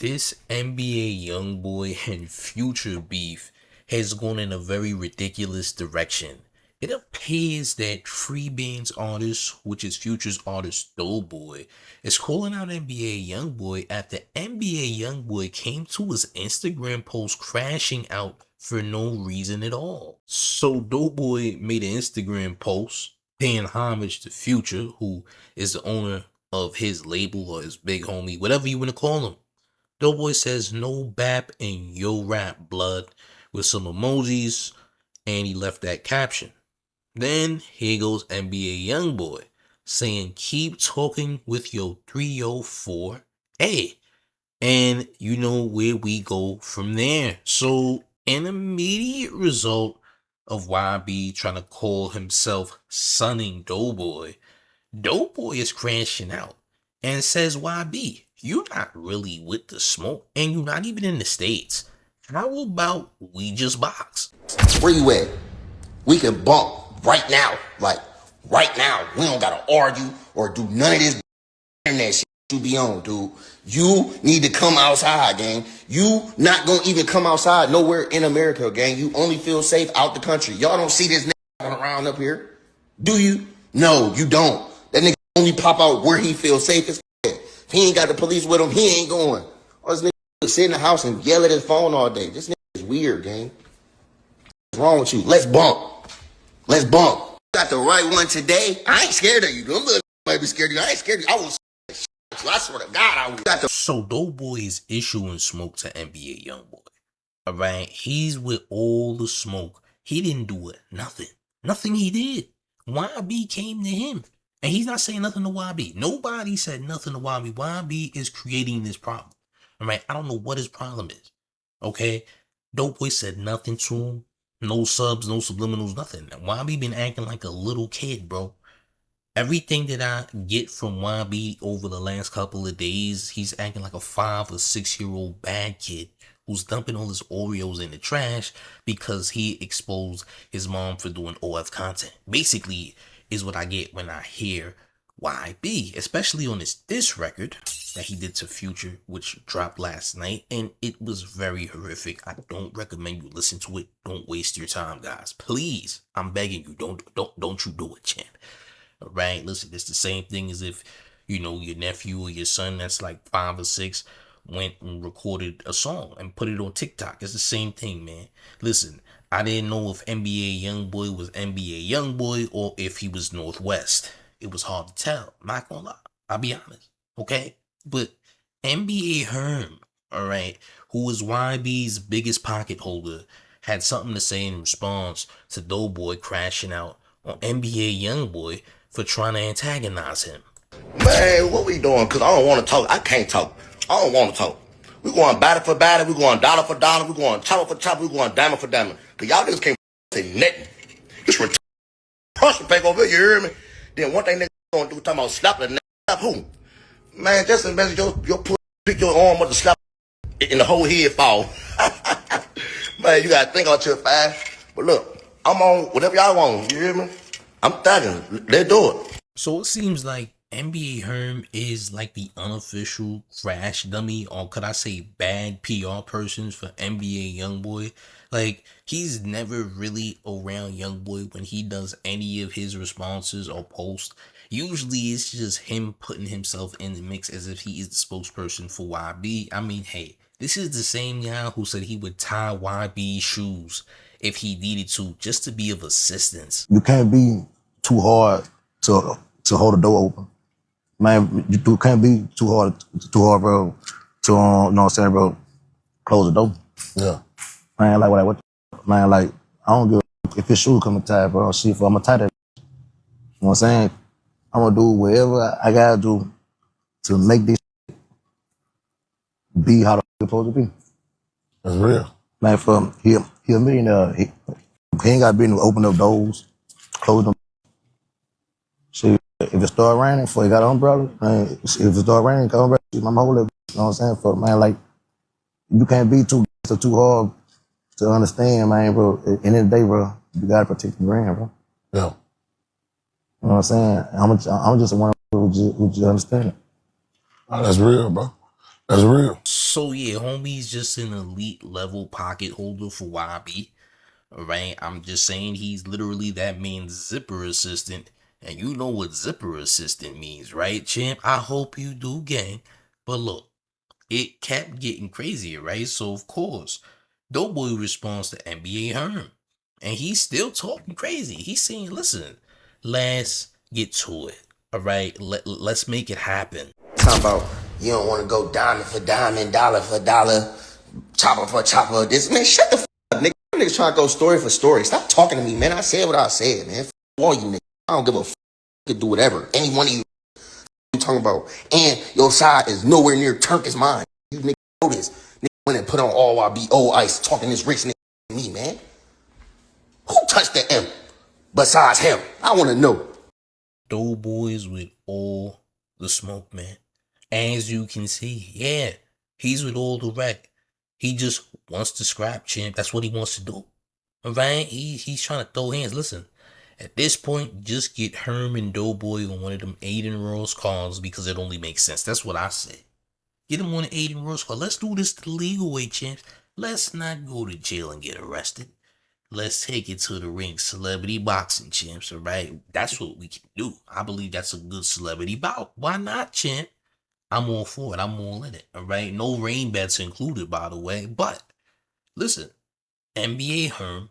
This NBA YoungBoy and Future beef has gone in a very ridiculous direction. It appears that Freebandz artist, which is Future's artist Doe Boy, is calling out NBA YoungBoy after NBA YoungBoy came to his Instagram post crashing out for no reason at all. So Doe Boy made an Instagram post paying homage to Future, who is the owner of his label or his big homie, whatever you want to call him. Doe Boy says no bap and yo rap blood with some emojis, and he left that caption. Then here goes NBA YoungBoy saying keep talking with your 304A. And you know where we go from there. So an immediate result of YB trying to call himself sunning Doe Boy is crashing out and says, YB, you're not really with the smoke and you're not even in the States. How about we just box? Where you at? We can bump right now. Like, right now. We don't gotta argue or do none of this internet shit you be on, dude. You need to come outside, gang. You not gonna even come outside nowhere in America, gang. You only feel safe out the country. Y'all don't see this nigga around up here? Do you? No, you don't. That nigga only pop out where he feels safe as shit. If he ain't got the police with him, he ain't going. Or this nigga sit in the house and yell at his phone all day. This nigga is weird, gang. What's wrong with you? Let's bump. Let's bump. Got the right one today. I ain't scared of you. Them little might be scared of you. I ain't scared of you. I was I swear to God, I was. So Doe Boy is issuing smoke to NBA YoungBoy. Alright, he's with all the smoke. He didn't do it. Nothing he did. YB came to him. And he's not saying nothing to YB. Nobody said nothing to YB. YB is creating this problem. Alright, I don't know what his problem is. Okay? Doe Boy said nothing to him. No subs, no subliminals, nothing. YB been acting like a little kid, bro. Everything that I get from YB over the last couple of days, he's acting like a 5 or 6 year old bad kid who's dumping all his Oreos in the trash because he exposed his mom for doing OF content. Basically is what I get when I hear YB, especially on this diss record that he did to Future, which dropped last night, and it was very horrific. I don't recommend you listen to it. Don't waste your time, guys. Please, I'm begging you, don't you do it, champ. All right, listen, it's the same thing as if, you know, your nephew or your son that's like 5 or 6 went and recorded a song and put it on TikTok. It's the same thing, man. Listen, I didn't know if NBA YoungBoy was NBA YoungBoy or if he was Northwest. It was hard to tell. I'm not gonna lie. I'll be honest. Okay? But NBA Herm, all right, who was YB's biggest pocket holder, had something to say in response to Doe Boy crashing out on NBA YoungBoy for trying to antagonize him. Man, what we doing? Because I don't want to talk. I can't talk. I don't want to talk. We going batter for batter. We going dollar for dollar. We going chopper for chopper. We going diamond for diamond. Because y'all niggas can't say nothing. Just punch the paper over here, you hear me? Then one thing niggas going to do, talking about slap the nigga. Slap who? Man, just imagine your pussy, pick your arm with the slap and the whole head fall. Man, you got to think out your fast. But look, I'm on whatever y'all want, you hear me? I'm thugging. Let's do it. So it seems like NBA Herm is like the unofficial crash dummy, or could I say bad PR person for NBA YoungBoy. Like, he's never really around YoungBoy when he does any of his responses or posts. Usually it's just him putting himself in the mix as if he is the spokesperson for YB. I mean, hey, this is the same guy who said he would tie YB's shoes if he needed to, just to be of assistance. You can't be too hard to hold the door open. Man, you can't be too hard, bro, to, you know what I'm saying, bro, close the door. Yeah. Man, like, man, like, I don't give a if his shoes come tight, bro, shit, I'm gonna tie that. You know what I'm saying? I'm gonna do whatever I gotta do to make this be how the it's supposed to be. That's real. Man, for he a millionaire. He ain't got to be able to open up doors, close them. Shit, if it start raining, before he got an umbrella, man, if it start raining, got umbrella, I'm holding it. You know what I'm saying? For man, like, you can't be too hard to understand, man, bro. At the end of the day, bro, you gotta protect the brand, bro. Yeah. You know what I'm saying? I'm just one who just understand it. Oh, that's real, bro. That's real. So yeah, homie's just an elite level pocket holder for YB. Alright, I'm just saying he's literally that man's zipper assistant. And you know what zipper assistant means, right, champ? I hope you do, gang. But look, it kept getting crazier, right? So of course, Doe Boy responds to NBA Herm. And he's still talking crazy. He's saying, listen, let's get to it. Alright, let's make it happen. Talking about you don't want to go diamond for diamond, dollar for dollar, chopper for chopper. This man, shut the up, nigga. You niggas trying to go story for story. Stop talking to me, man. I said what I said, man. All you niggas. I don't give a You can do whatever. Any one of you talking about. And your side is nowhere near Turk as mine. You niggas know this. Nigga went and put on all YB old ice talking this rich nigga to me, man. Who touched the M besides him? I want to know. Doe Boys with all the smoke, man. As you can see, yeah, he's with all the wreck. He just wants to scrap, champ. That's what he wants to do. Alright? He's trying to throw hands. Listen, at this point, just get Herm and Doe Boy on one of them Aiden Royals cars because it only makes sense. That's what I say. Get him on an Aiden Royals car. Let's do this the legal way, champs. Let's not go to jail and get arrested. Let's take it to the ring, celebrity boxing, champs, alright? That's what we can do. I believe that's a good celebrity bout. Why not, champ? I'm all for it. I'm all in it, alright? No rain bets included, by the way. But, listen, NBA Herm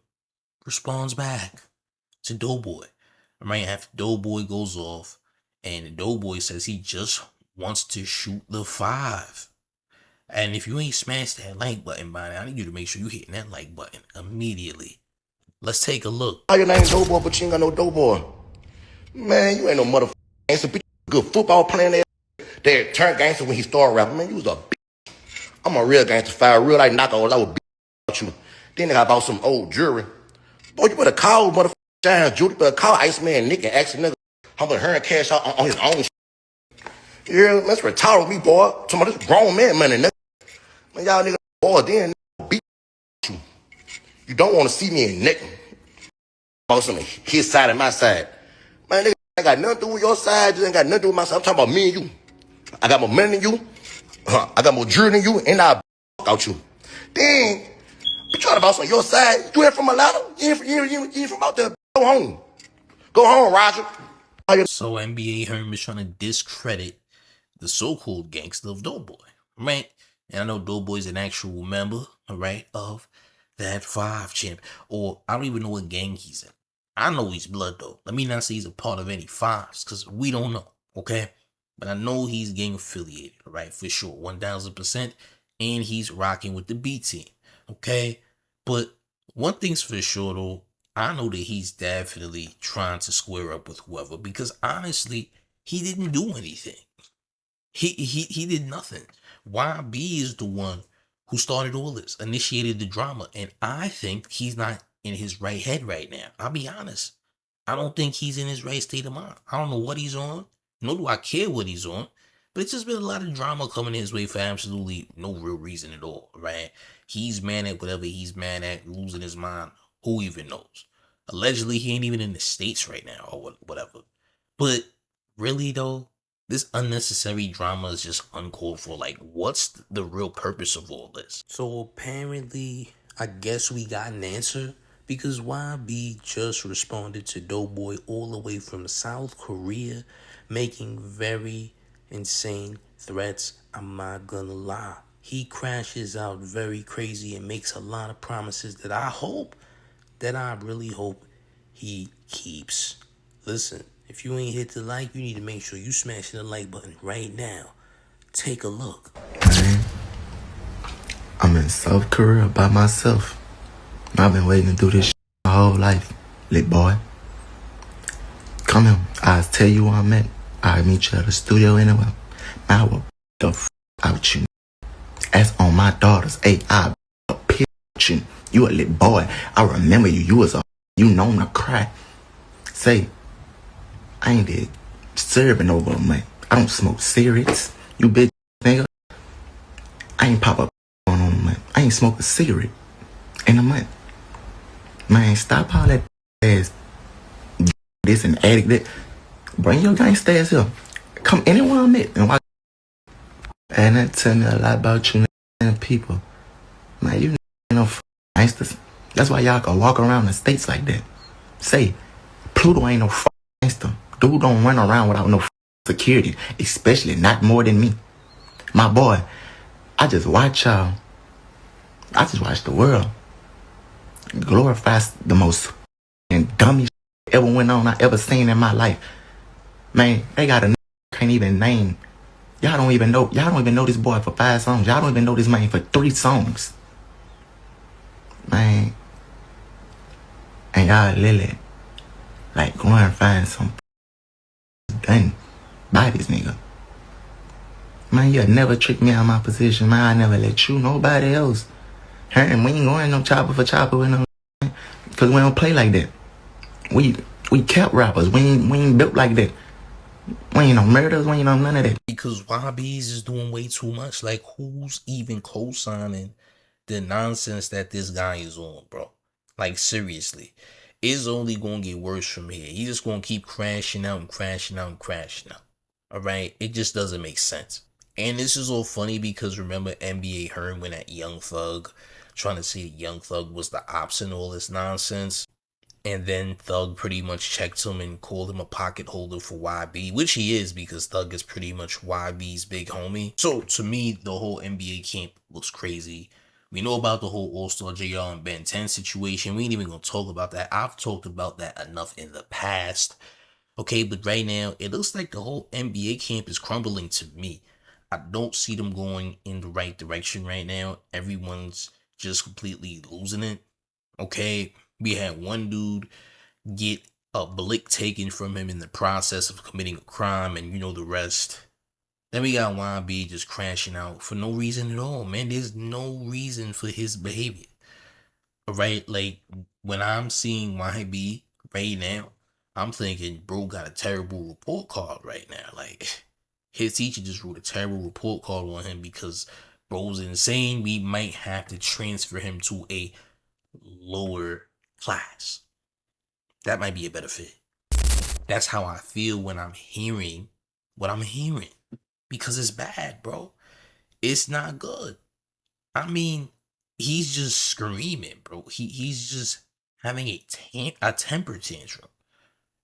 responds back to Doe Boy. Right after Doe Boy goes off, and Doe Boy says he just wants to shoot the 5. And if you ain't smashed that like button by now, I need you to make sure you hitting that like button immediately. Let's take a look. Your name Doe Boy, but you ain't got no Doe Boy. Man, you ain't no motherfucker gangster. Bitch, good football playing there. They turned gangster when he started rapping. Man, you was a bitch. I'm a real gangster, fire, real like knock all over about you. Then I bought some old jewelry. Boy, you better call motherfucker Giants Judy. Better call Iceman Nick and ask the nigga how much Herm cash out on his own. Yeah, let's retire with me, boy. Some of this grown man money, nigga. Man, y'all nigga, boy, then beat you. You don't want to see me in Nick. About some his side and my side. Man, nigga, I got nothing to do with your side. You ain't got nothing to do with my side. I'm talking about me and you. I got more money than you. I got more jewelry than you, and I'll out you. Then, you trying about some your side. You ain't from a lot of, you ain't from out there. Go home. Go home, Roger. So NBA Herm is trying to discredit the so-called gangster of Doe Boy, right? And I know Doe Boy's an actual member, right, of that 5 champ. Or I don't even know what gang he's in. I know he's blood though. Let me not say he's a part of any 5s, because we don't know, okay? But I know he's gang affiliated, right? For sure, 1000%. And he's rocking with the B team, okay? But one thing's for sure though, I know that he's definitely trying to square up with whoever, because honestly, he didn't do anything. He did nothing. YB is the one who started all this, initiated the drama, and I think he's not in his right head right now. I'll be honest. I don't think he's in his right state of mind. I don't know what he's on. Nor do I care what he's on. But it's just been a lot of drama coming his way for absolutely no real reason at all, right? He's mad at whatever he's mad at, losing his mind. Who even knows? Allegedly, he ain't even in the States right now or whatever. But really, though, this unnecessary drama is just uncalled for. Like, what's the real purpose of all this? So apparently, I guess we got an answer. Because YB just responded to Doe Boy all the way from South Korea, making very insane threats. I'm not gonna lie. He crashes out very crazy and makes a lot of promises that I really hope he keeps. Listen, if you ain't hit the like, you need to make sure you smash the like button right now. Take a look. Man, I'm in South Korea by myself. I've been waiting to do this shit my whole life, lit boy. Come here, I'll tell you where I'm at. I'll meet you at the studio anywhere. I will the out you. As on my daughters, I'll pitch you. You a lit boy. I remember you. You was a you known to cry. Say, I ain't did serving over a month. I don't smoke cigarettes. You bitch nigga. I ain't pop up on a month. I ain't smoke a cigarette in a month. Man, stop all that ass this and addict that. Bring your gangsta ass here. Come anywhere I'm at and watch. And that tell me a lot about you. representing people. Man, you ain't no gangsters. That's why y'all can walk around the states like that. Say, Pluto ain't no gangster. Dude don't run around without no security, especially not more than me. My boy, I just watch y'all. I just watch the world glorify the most and dumbest ever went on I ever seen in my life. Man, they got a can't even name. Y'all don't even know this boy for 5 songs. Y'all don't even know this man for 3 songs. Man. And y'all literally like go and find some done by this nigga. Man, you'll never trick me out of my position, man. I never let you, nobody else. Herm, we ain't going no chopper for chopper with no, cause we don't play like that. We kept rappers. We ain't built like that. We ain't no murders. We ain't no none of that. Because YB's is doing way too much. Like, who's even co-signing the nonsense that this guy is on, bro? Like, seriously. It's only gonna get worse from here. He's just gonna keep crashing out and crashing out and crashing out. Alright? It just doesn't make sense. And this is all funny because remember NBA Herm went at Young Thug, trying to say Young Thug was the ops and all this nonsense. And then Thug pretty much checked him and called him a pocket holder for YB, which he is because Thug is pretty much YB's big homie. So to me, the whole NBA camp looks crazy. We know about the whole All-Star JR and Ben 10 situation. We ain't even gonna talk about that. I've talked about that enough in the past. Okay, but right now, it looks like the whole NBA camp is crumbling to me. I don't see them going in the right direction right now. Everyone's just completely losing it. Okay, we had one dude get a blick taken from him in the process of committing a crime, and you know the rest. Then we got YB just crashing out for no reason at all, man. There's no reason for his behavior. Alright, like when I'm seeing YB right now, I'm thinking bro got a terrible report card right now. Like his teacher just wrote a terrible report card on him because bro's insane. We might have to transfer him to a lower class. That might be a better fit. That's how I feel when I'm hearing what I'm hearing. Because it's bad, bro. It's not good. I mean, he's just screaming, bro. He's just having a temper tantrum.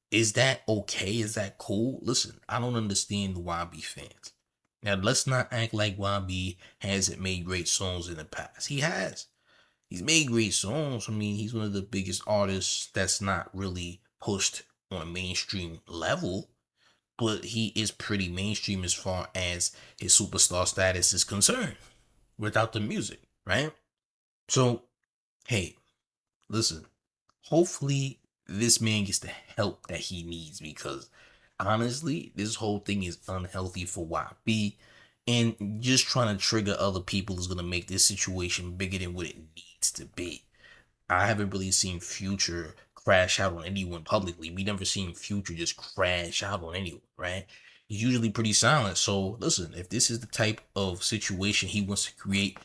Is that okay? Is that cool? Listen, I don't understand the YB fans. Now, let's not act like YB hasn't made great songs in the past. He has. He's made great songs. I mean, he's one of the biggest artists that's not really pushed on a mainstream level, but he is pretty mainstream as far as his superstar status is concerned without the music, right? So, hey, listen, hopefully this man gets the help that he needs because honestly, this whole thing is unhealthy for YB. And just trying to trigger other people is going to make this situation bigger than what it needs to be. I haven't really seen Future crash out on anyone publicly. We never seen Future just crash out on anyone, right? He's usually pretty silent. So listen, if this is the type of situation he wants to create,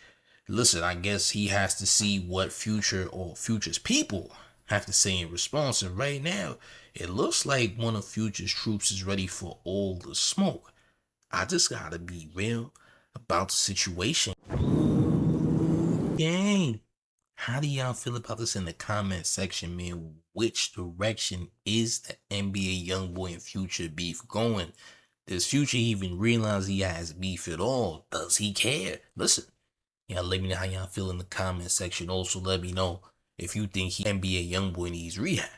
listen, I guess he has to see what Future or Future's people have to say in response. And right now, it looks like one of Future's troops is ready for all the smoke. I just gotta be real about the situation. Gang, how do y'all feel about this in the comment section, man? Which direction is the NBA YoungBoy and Future beef going? Does Future even realize he has beef at all? Does he care? Listen, y'all let me know how y'all feel in the comment section. Also, let me know if you think NBA YoungBoy needs rehab.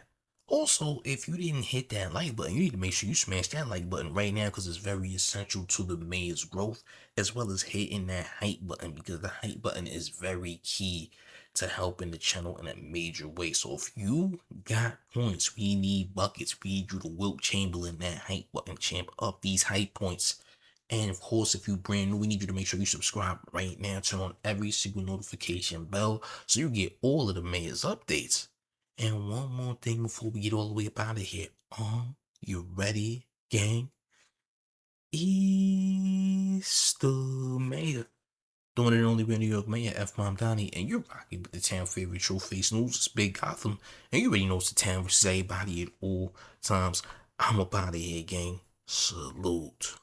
Also, if you didn't hit that like button, you need to make sure you smash that like button right now because it's very essential to the man's growth, as well as hitting that hype button because the hype button is very key to helping the channel in a major way. So if you got points, we need buckets. We need you to Wilt Chamberlain that hype button, champ, up these hype points. And of course, if you brand new, we need you to make sure you subscribe right now. Turn on every single notification bell so you get all of the mayor's updates. And one more thing before we get all the way up out of here. You ready, gang? It's the mayor. Doing it only with New York Mayor F. Mom Donnie, and you're rocking with the town favorite Showface News. It's Big Gotham, and you already know it's the town versus everybody at all times. I'm up out of here, gang. Salute.